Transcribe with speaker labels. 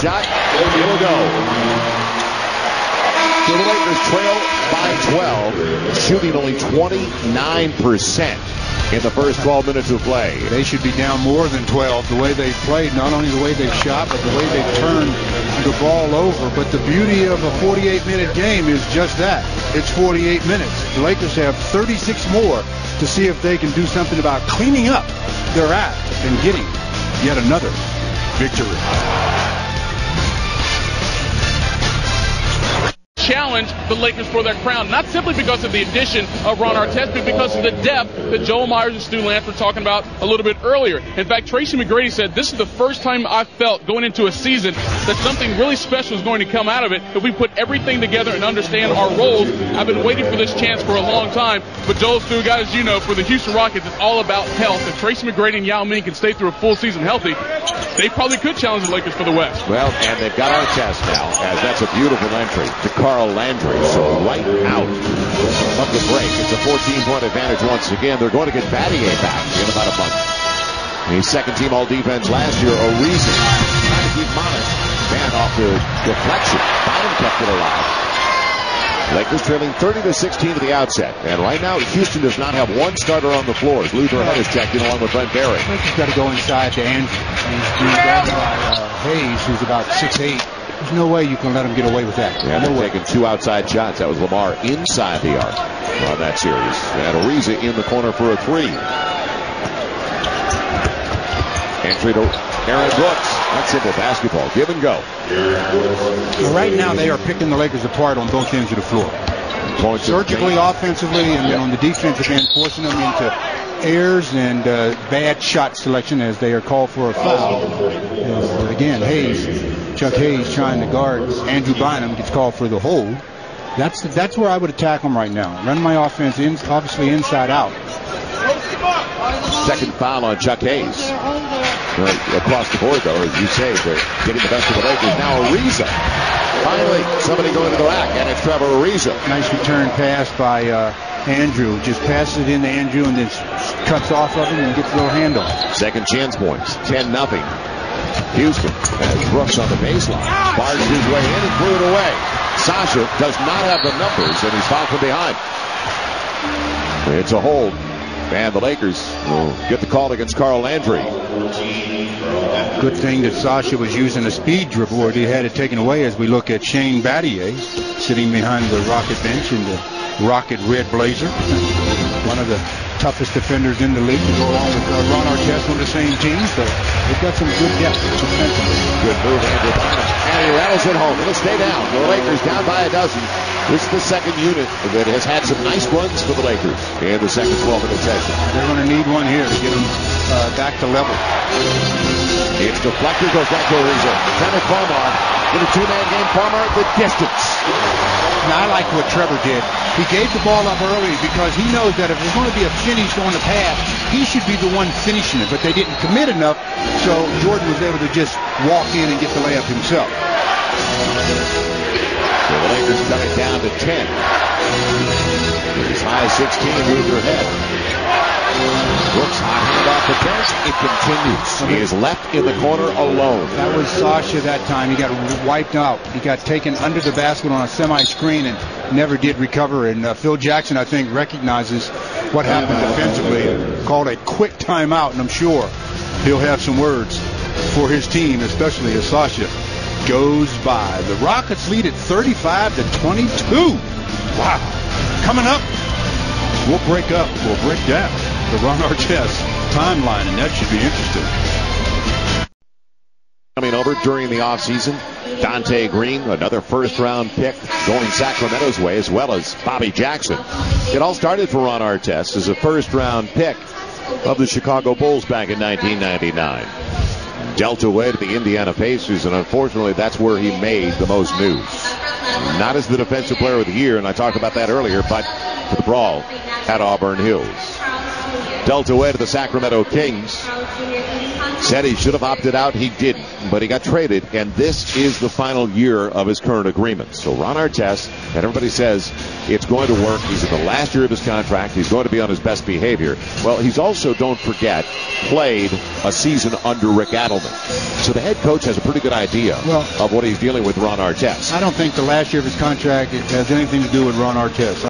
Speaker 1: shot. It'll go. So the Lakers trail by 12, shooting only 29% in the first 12 minutes of play.
Speaker 2: They should be down more than 12 the way they've played, not only the way they've shot, but the way they've turned the ball over. But the beauty of a 48-minute game is just that. It's 48 minutes. The Lakers have 36 more to see if they can do something about cleaning up their act and getting yet another victory.
Speaker 3: Challenge the Lakers for their crown, not simply because of the addition of Ron Artest, but because of the depth that Joel Myers and Stu Lance were talking about a little bit earlier. In fact, Tracy McGrady said, this is the first time I felt going into a season that something really special is going to come out of it if we put everything together and understand our roles. I've been waiting for this chance for a long time, but Joel, Stu, guys, you know, for the Houston Rockets, it's all about health. If Tracy McGrady and Yao Ming can stay through a full season healthy, they probably could challenge the Lakers for the West.
Speaker 1: Well, and they've got Artest now, as that's a beautiful entry to Carl Landry. So right out of the break, it's a 14-point advantage once again. They're going to get Battier back in about a month. He's second-team all-defense last year. Ariza trying to keep Monis. Man off the deflection. Bynum kept it alive. Lakers trailing 30-16 to the outset. And right now, Houston does not have one starter on the floor as Luther has checked in along with Brent Barry.
Speaker 2: He's got to go inside to Andrew. He's being guarded by Hayes, who's about 6'8". There's no way you can let him get away with that.
Speaker 1: Yeah, they're taking two outside shots. That was Lamar inside the arc on that series. And Ariza in the corner for a three. Entry to Aaron Brooks. That's simple basketball. Give and go.
Speaker 2: Right now they are picking the Lakers apart on both ends of the floor. Surgically, offensively, and then on the defensive end, forcing them into errors and bad shot selection as they are called for a foul. Again, Chuck Hayes trying to guard Andrew Bynum gets called for the hold. That's where I would attack them right now. Run my offense obviously inside out.
Speaker 1: Second foul on Chuck Hayes. Across the board, though, as you say, they're getting the best of the Lakers. Now Ariza. Finally, somebody going to the rack, and it's Trevor Ariza.
Speaker 2: Nice return pass by Andrew. Just passes it into Andrew and then cuts off of him and gets a little hand on.
Speaker 1: Second chance points. 10-0. Houston has Brooks on the baseline. Barged his way in and threw it away. Sasha does not have the numbers, and he's fouled from behind. It's a hold. And the Lakers will get the call against Carl Landry.
Speaker 2: Good thing that Sasha was using a speed dribble, or he had it taken away as we look at Shane Battier sitting behind the Rocket bench in the Rocket red blazer. One of the toughest defenders in the league to go along with Ron Artest on the same team. So they've got some good depth defensively.
Speaker 1: Good move, Andrew Bynum. And he rattles it home. It'll stay down. The Lakers down by a dozen. This is the second unit that has had some nice runs for the Lakers in the second 12-minute session.
Speaker 2: They're going to need one here to get them back to level.
Speaker 1: It's deflected, goes back to Ariza. Tanner Farmar in a two-man game. Farmar at the distance.
Speaker 2: Now, I like what Trevor did. He gave the ball up early because he knows that if there's going to be a finish on the pass, he should be the one finishing it. But they didn't commit enough, so Jordan was able to just walk in and get the layup himself.
Speaker 1: So the Lakers cut it down to 10. As high as 16, move their head. Brooks hot hand off the bench. It continues. He is left in the corner alone.
Speaker 2: That was Sasha that time. He got wiped out. He got taken under the basket on a semi-screen and never did recover. And Phil Jackson, I think, recognizes what happened defensively and called a quick timeout. And I'm sure he'll have some words for his team, especially as Sasha goes by. The Rockets lead at 35-22. Wow. Coming up, we'll break down the Ron Artest timeline, and that should be interesting.
Speaker 1: Coming over during the offseason, Dante Green, another first-round pick, going Sacramento's way, as well as Bobby Jackson. It all started for Ron Artest as a first-round pick of the Chicago Bulls back in 1999. Dealt away to the Indiana Pacers, and unfortunately that's where he made the most news. Not as the Defensive Player of the Year, and I talked about that earlier, but for the brawl at Auburn Hills. dealt away to the Sacramento Kings. Said he should have opted out. He didn't, but he got traded, and this is the final year of his current agreement. So Ron Artest, and everybody says it's going to work. He's in the last year of his contract. He's going to be on his best behavior. Well, he's also, don't forget, played a season under Rick Adelman. So the head coach has a pretty good idea of what he's dealing with Ron Artest.
Speaker 2: I don't think the last year of his contract has anything to do with Ron Artest.